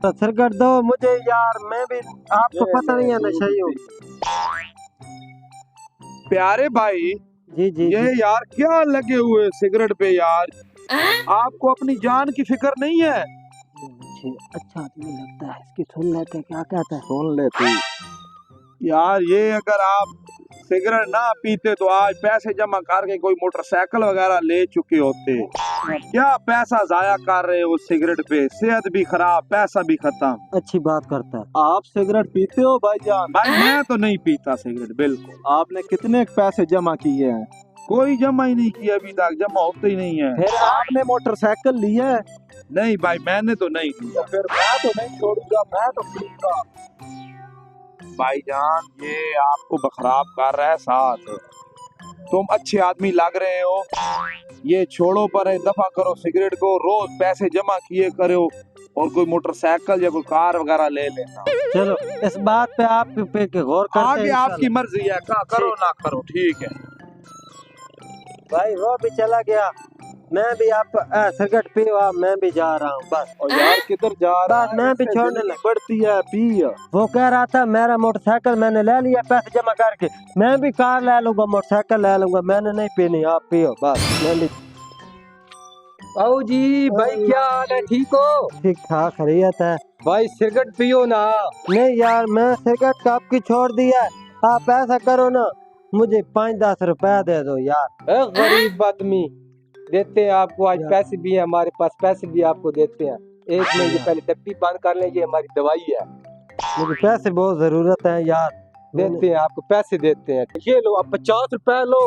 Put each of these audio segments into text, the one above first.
तो सिगरेट दो मुझे यार, मैं भी आपको पता नहीं है नशे हूँ। प्यारे भाई जी जी ये जी। यार क्या लगे हुए सिगरेट पे यार, आपको अपनी जान की फिक्र नहीं है? मुझे अच्छा आदमी लगता है, इसकी सुन लेते हैं क्या कहता है। सुन लेते यार, ये अगर आप सिगरेट ना पीते तो आज पैसे जमा करके कोई मोटरसाइकिल वगैरह ले चुके होते। क्या पैसा जाया कर रहे हो सिगरेट पे, सेहत भी खराब पैसा भी खत्म। अच्छी बात करता है। आप सिगरेट पीते हो भाईजान? भाई मैं तो नहीं पीता सिगरेट बिल्कुल। आपने कितने पैसे जमा किए हैं? कोई जमा ही नहीं किया अभी तक, जमा होते ही नहीं है। फिर आपने मोटरसाइकिल ली है? नहीं भाई मैंने तो नहीं लिया। फिर मैं तो नहीं छोड़ूंगा, मैं तो पीऊंगा। भाईजान ये आपको बखराब कर रहा है साथ, तुम अच्छे आदमी लग रहे हो, ये छोड़ो पर दफा करो सिगरेट को, रोज पैसे जमा किए करो और कोई मोटरसाइकिल या कोई कार वगैरह ले लेना। चलो इस बात पे आप पे गौर करते हैं। आगे आपकी मर्जी है, का करो ना करो, ठीक है। भाई वो भी चला गया, मैं भी आप सिगरेट पियो, मैं भी जा रहा हूँ बस। और यार किधर जा रहा है? मैं भी छोड़ने लगा। पड़ती है पी। वो कह रहा था मेरा मोटरसाइकिल मैंने ले लिया पैसे जमा करके, मैं भी कार ले लूंगा मोटरसाइकिल ले लूंगा, मैंने नहीं पीनी, आप पियो बस। मैं भी आओ जी भाई, क्या हाल है, ठीक हो? ठीक ठाक खैरियत है। भाई सिगरेट पियो ना। नहीं यार मैं सिगरेट कब की छोड़ दिया है, आप ऐसा करो ना मुझे 5-10 रुपया दे दो यार। ए, गरीब आदमी, देते हैं आपको, आज पैसे भी हैं हमारे पास, पैसे भी आपको देते हैं। एक महीने पहले डब्बी बंद कर लें, ये हमारी दवाई है। मुझे पैसे बहुत जरूरत है यार। देते हैं आपको, पैसे देते हैं। ये लो आप 50 रुपए लो,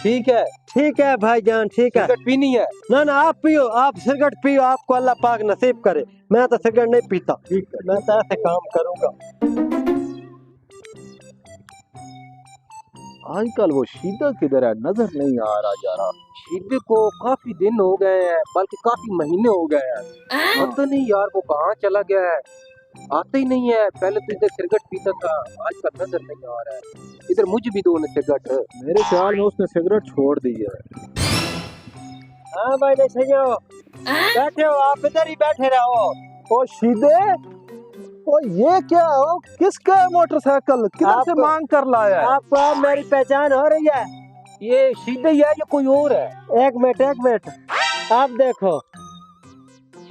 ठीक है? ठीक है भाईजान ठीक है। सिगरेट पीनी है? ना ना आप पियो, आप सिगरेट पियो, आपको अल्लाह पाक नसीब करे। मैं तो सिगरेट नहीं पीता, मैं तो ऐसे काम करूंगा। आजकल वो शीदा किधर है, नजर नहीं आ रहा जा रहा। शीदे को काफी दिन हो गए हैं, बल्कि काफी महीने हो गए हैं, पता नहीं यार वो कहाँ चला गया है, आता ही नहीं है। पहले तो इधर सिगरेट पीता था, आजकल नजर नहीं आ रहा है। इधर मुझे भी दो ना सिगरेट। मेरे ख्याल में उसने सिगरेट छोड़ दी है। हाँ भाई नहीं सही हो, बैठे हो आप, इधर ही बैठे रहो। ओ शीदे, ओ ये क्या हो, किसका है मोटरसाइकिल, किधर से मांग कर लाया है? आपको अब मेरी पहचान हो रही है? ये शीदे ही है या कोई और है? एक मिनट आप देखो,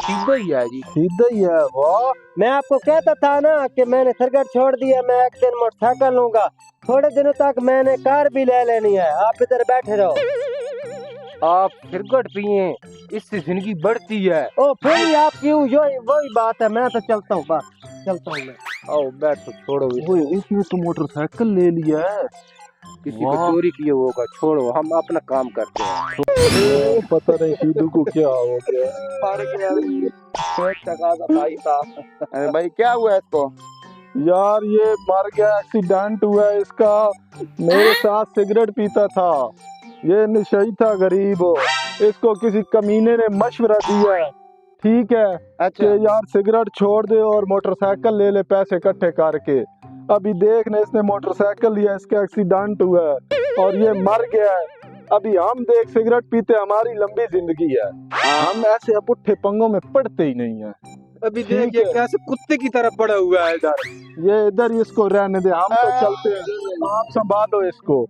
शीदे ही है जी। शीदे ही है वो। मैं आपको कहता था ना कि मैंने सिगरेट छोड़ दिया, मैं एक दिन मोटरसाइकिल लूंगा, थोड़े दिनों तक मैंने कार भी ले लेनी है। आप इधर बैठे रहो। आप सिगरेट पिए, इससे जिंदगी बढ़ती है। ओ फिर आप क्यों, वही बात है, मैं तो चलता हूँ बस, चलता हूँ मैं। आओ बैठो, छोड़ो वो इसने तो मोटरसाइकिल ले लिया है। किसी को चोरी किया होगा, छोड़ो, हम अपना काम करते हैं। पता नहीं शीदू को क्या हो गया। अरे भाई क्या हुआ इसको? यार ये मर गया, एक्सीडेंट हुआ है इसका। मेरे साथ सिगरेट पीता था, ये नशई था, गरीब हो। इसको किसी कमीने ने मशवरा दिया है, ठीक है, अच्छा कि यार सिगरेट छोड़ दे और मोटरसाइकिल ले ले पैसे इकट्ठे करके। अभी देख ना, इसने मोटरसाइकिल लिया, इसका एक्सीडेंट हुआ है और ये मर गया है। अभी हम देख सिगरेट पीते, हमारी लंबी जिंदगी है, हम ऐसे पुट्ठे पंगों में पड़ते ही नहीं है। अभी देखिए कैसे कुत्ते की तरह पड़ा हुआ है इधर। ये इधर ही इसको रहने दे, हम तो चलते हैं, आप संभालो इसको।